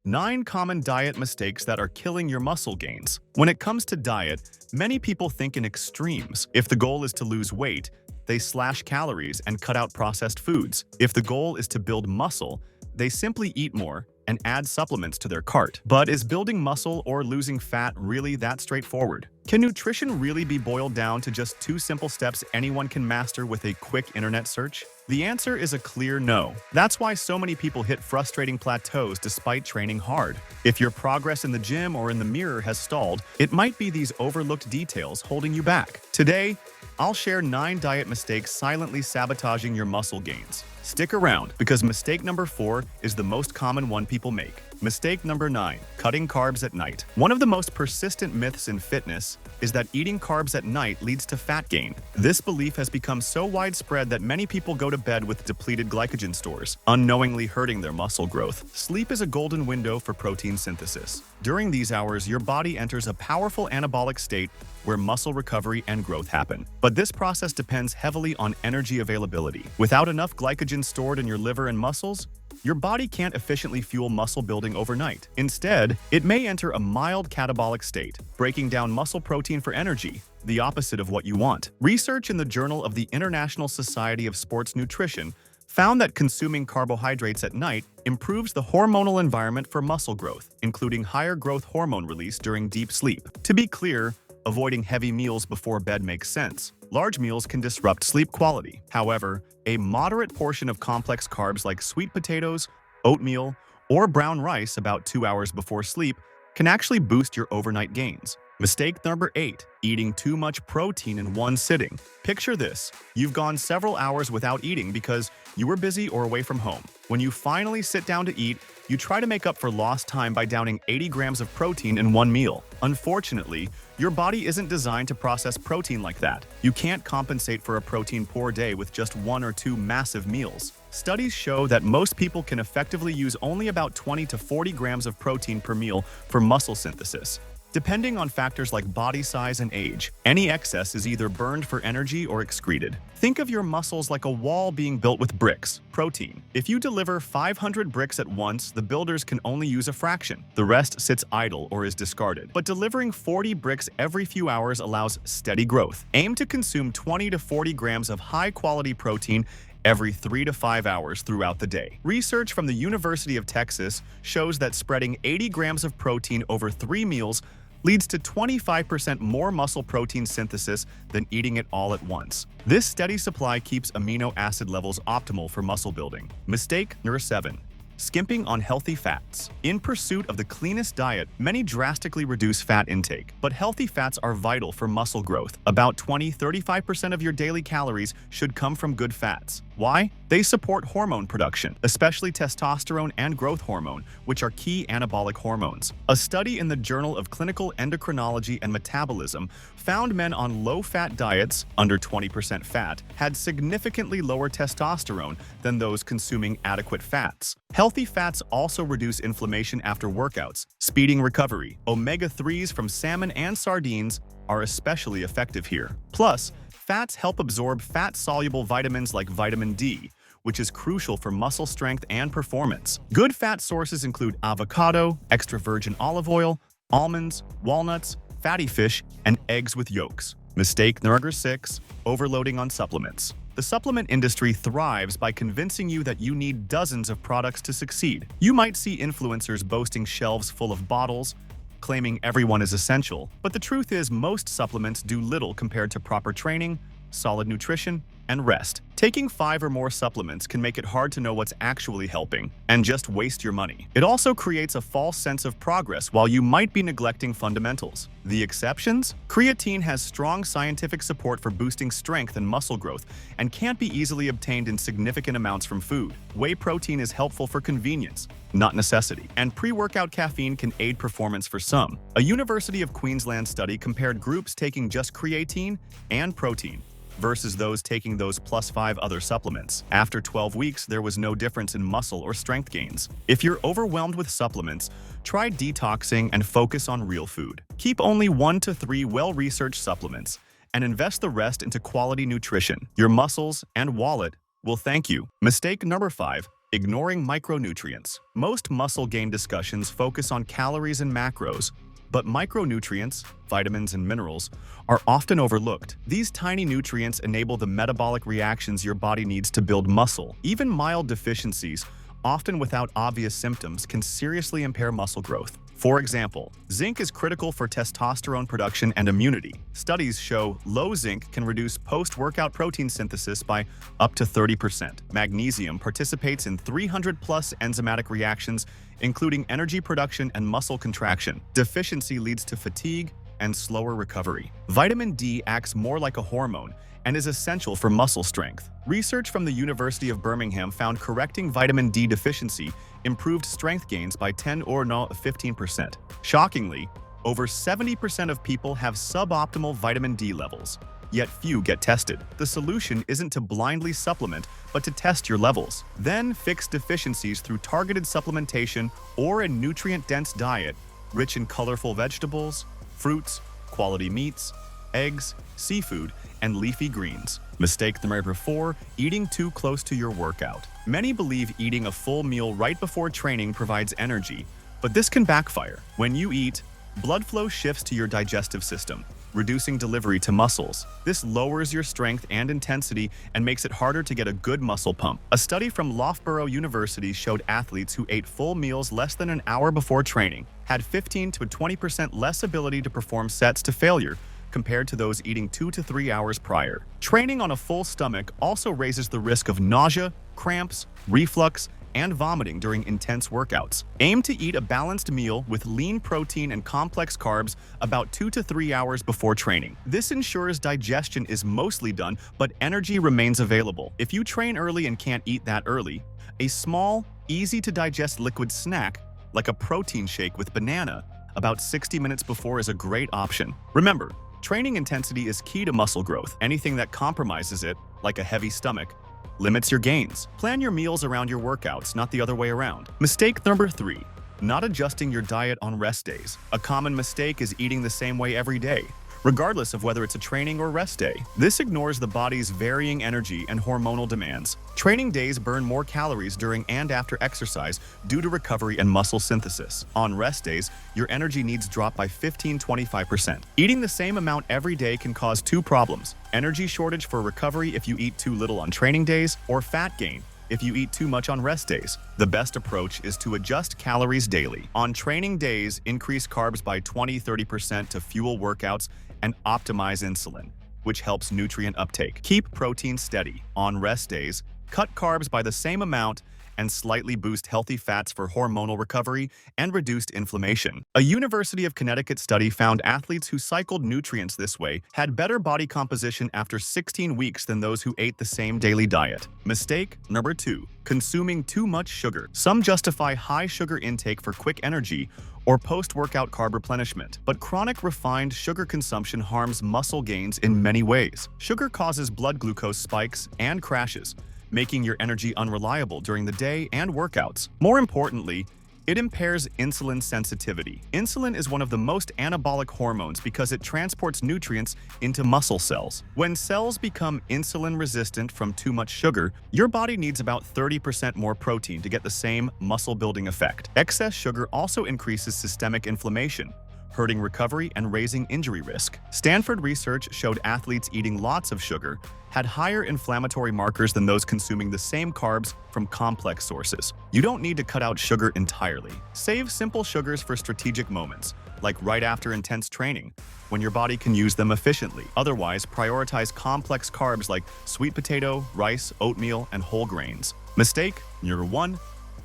9 common diet mistakes that are killing your muscle gains. When it comes to diet, many people think in extremes. If the goal is to lose weight, they slash calories and cut out processed foods. If the goal is to build muscle, they simply eat more and add supplements to their cart. But is building muscle or losing fat really that straightforward? Can nutrition really be boiled down to just 2 simple steps anyone can master with a quick internet search? The answer is a clear no. That's why so many people hit frustrating plateaus despite training hard. If your progress in the gym or in the mirror has stalled, it might be these overlooked details holding you back. Today, I'll share 9 diet mistakes silently sabotaging your muscle gains. Stick around, because mistake number 4 is the most common one people make. Mistake number 9, cutting carbs at night. One of the most persistent myths in fitness is that eating carbs at night leads to fat gain. This belief has become so widespread that many people go to bed with depleted glycogen stores, unknowingly hurting their muscle growth. Sleep is a golden window for protein synthesis. During these hours, your body enters a powerful anabolic state where muscle recovery and growth happen. But this process depends heavily on energy availability. Without enough glycogen stored in your liver and muscles, your body can't efficiently fuel muscle building overnight. Instead, it may enter a mild catabolic state, breaking down muscle protein for energy, the opposite of what you want. Research in the Journal of the International Society of Sports Nutrition found that consuming carbohydrates at night improves the hormonal environment for muscle growth, including higher growth hormone release during deep sleep. To be clear, avoiding heavy meals before bed makes sense. Large meals can disrupt sleep quality. However, a moderate portion of complex carbs like sweet potatoes, oatmeal, or brown rice about 2 hours before sleep can actually boost your overnight gains. Mistake number 8, eating too much protein in one sitting. Picture this: you've gone several hours without eating because you were busy or away from home. When you finally sit down to eat, you try to make up for lost time by downing 80 grams of protein in one meal. Unfortunately, your body isn't designed to process protein like that. You can't compensate for a protein-poor day with just 1 or 2 massive meals. Studies show that most people can effectively use only about 20 to 40 grams of protein per meal for muscle synthesis. Depending on factors like body size and age, any excess is either burned for energy or excreted. Think of your muscles like a wall being built with bricks, protein. If you deliver 500 bricks at once, the builders can only use a fraction. The rest sits idle or is discarded. But delivering 40 bricks every few hours allows steady growth. Aim to consume 20 to 40 grams of high-quality protein every 3 to 5 hours throughout the day. Research from the University of Texas shows that spreading 80 grams of protein over 3 meals leads to 25% more muscle protein synthesis than eating it all at once. This steady supply keeps amino acid levels optimal for muscle building. Mistake number 7, skimping on healthy fats. In pursuit of the cleanest diet, many drastically reduce fat intake. But healthy fats are vital for muscle growth. About 20–35% of your daily calories should come from good fats. Why? They support hormone production, especially testosterone and growth hormone, which are key anabolic hormones. A study in the Journal of Clinical Endocrinology and Metabolism found men on low-fat diets, under 20% fat, had significantly lower testosterone than those consuming adequate fats. Healthy fats also reduce inflammation after workouts, speeding recovery. Omega-3s from salmon and sardines are especially effective here. Plus, fats help absorb fat-soluble vitamins like vitamin D, which is crucial for muscle strength and performance. Good fat sources include avocado, extra virgin olive oil, almonds, walnuts, fatty fish, and eggs with yolks. Mistake number 6, overloading on supplements. The supplement industry thrives by convincing you that you need dozens of products to succeed. You might see influencers boasting shelves full of bottles, claiming everyone is essential, but the truth is most supplements do little compared to proper training, solid nutrition, and rest. Taking 5 or more supplements can make it hard to know what's actually helping and just waste your money. It also creates a false sense of progress while you might be neglecting fundamentals. The exceptions? Creatine has strong scientific support for boosting strength and muscle growth and can't be easily obtained in significant amounts from food. Whey protein is helpful for convenience, not necessity, and pre-workout caffeine can aid performance for some. A University of Queensland study compared groups taking just creatine and protein versus those taking those plus 5 other supplements. After 12 weeks, there was no difference in muscle or strength gains. If you're overwhelmed with supplements, try detoxing and focus on real food. Keep only 1 to 3 well-researched supplements and invest the rest into quality nutrition. Your muscles and wallet will thank you. Mistake number 5, Ignoring micronutrients. Most muscle gain discussions focus on calories and macros, but micronutrients, vitamins and minerals, are often overlooked. These tiny nutrients enable the metabolic reactions your body needs to build muscle. Even mild deficiencies, often without obvious symptoms, can seriously impair muscle growth. For example, zinc is critical for testosterone production and immunity. Studies show low zinc can reduce post-workout protein synthesis by up to 30%. Magnesium participates in 300-plus enzymatic reactions, including energy production and muscle contraction. Deficiency leads to fatigue and slower recovery. Vitamin D acts more like a hormone and is essential for muscle strength. Research from the University of Birmingham found correcting vitamin D deficiency improved strength gains by 10 or 15%. Shockingly, over 70% of people have suboptimal vitamin D levels, yet few get tested. The solution isn't to blindly supplement, but to test your levels. Then fix deficiencies through targeted supplementation or a nutrient-dense diet rich in colorful vegetables, fruits, quality meats, eggs, seafood, and leafy greens. Mistake number 4, eating too close to your workout. Many believe eating a full meal right before training provides energy, but this can backfire. When you eat, blood flow shifts to your digestive system, reducing delivery to muscles. This lowers your strength and intensity and makes it harder to get a good muscle pump. A study from Loughborough University showed athletes who ate full meals less than an hour before training had 15 to 20% less ability to perform sets to failure compared to those eating 2 to 3 hours prior. Training on a full stomach also raises the risk of nausea, cramps, reflux, and vomiting during intense workouts. Aim to eat a balanced meal with lean protein and complex carbs about 2 to 3 hours before training. This ensures digestion is mostly done, but energy remains available. If you train early and can't eat that early, a small, easy-to-digest liquid snack, like a protein shake with banana, about 60 minutes before is a great option. Remember, training intensity is key to muscle growth. Anything that compromises it, like a heavy stomach, limits your gains. Plan your meals around your workouts, not the other way around. Mistake number 3, not adjusting your diet on rest days. A common mistake is eating the same way every day, regardless of whether it's a training or rest day. This ignores the body's varying energy and hormonal demands. Training days burn more calories during and after exercise due to recovery and muscle synthesis. On rest days, your energy needs drop by 15–25%. Eating the same amount every day can cause 2 problems: energy shortage for recovery if you eat too little on training days, or fat gain if you eat too much on rest days. The best approach is to adjust calories daily. On training days, increase carbs by 20–30% to fuel workouts and optimize insulin, which helps nutrient uptake. Keep protein steady. On rest days, cut carbs by the same amount and slightly boost healthy fats for hormonal recovery and reduced inflammation. A University of Connecticut study found athletes who cycled nutrients this way had better body composition after 16 weeks than those who ate the same daily diet. Mistake number 2, consuming too much sugar. Some justify high sugar intake for quick energy or post-workout carb replenishment, but chronic refined sugar consumption harms muscle gains in many ways. Sugar causes blood glucose spikes and crashes, making your energy unreliable during the day and workouts. More importantly, it impairs insulin sensitivity. Insulin is one of the most anabolic hormones because it transports nutrients into muscle cells. When cells become insulin resistant from too much sugar, your body needs about 30% more protein to get the same muscle-building effect. Excess sugar also increases systemic inflammation, hurting recovery and raising injury risk. Stanford research showed athletes eating lots of sugar had higher inflammatory markers than those consuming the same carbs from complex sources. You don't need to cut out sugar entirely. Save simple sugars for strategic moments, like right after intense training, when your body can use them efficiently. Otherwise, prioritize complex carbs like sweet potato, rice, oatmeal, and whole grains. Mistake number 1,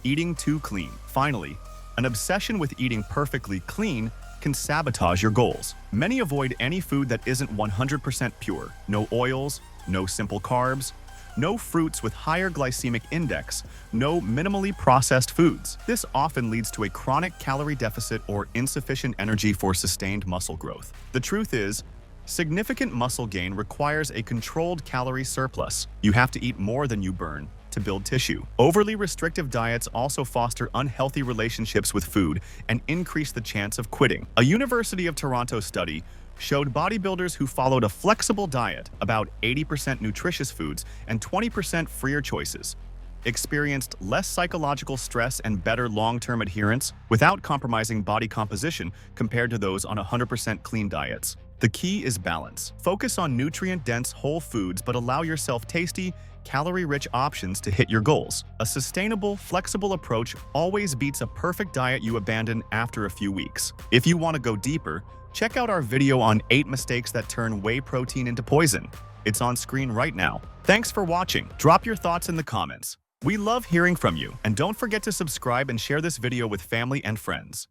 eating too clean. Finally, an obsession with eating perfectly clean can sabotage your goals. Many avoid any food that isn't 100% pure. No oils, no simple carbs, no fruits with higher glycemic index, no minimally processed foods. This often leads to a chronic calorie deficit or insufficient energy for sustained muscle growth. The truth is, significant muscle gain requires a controlled calorie surplus. You have to eat more than you burn to build tissue. Overly restrictive diets also foster unhealthy relationships with food and increase the chance of quitting. A University of Toronto study showed bodybuilders who followed a flexible diet, about 80% nutritious foods and 20% freer choices, experienced less psychological stress and better long-term adherence without compromising body composition compared to those on 100% clean diets. The key is balance. Focus on nutrient-dense whole foods, but allow yourself tasty, calorie-rich options to hit your goals. A sustainable, flexible approach always beats a perfect diet you abandon after a few weeks. If you want to go deeper, check out our video on 8 mistakes that turn whey protein into poison. It's on screen right now. Thanks for watching. Drop your thoughts in the comments. We love hearing from you, and don't forget to subscribe and share this video with family and friends.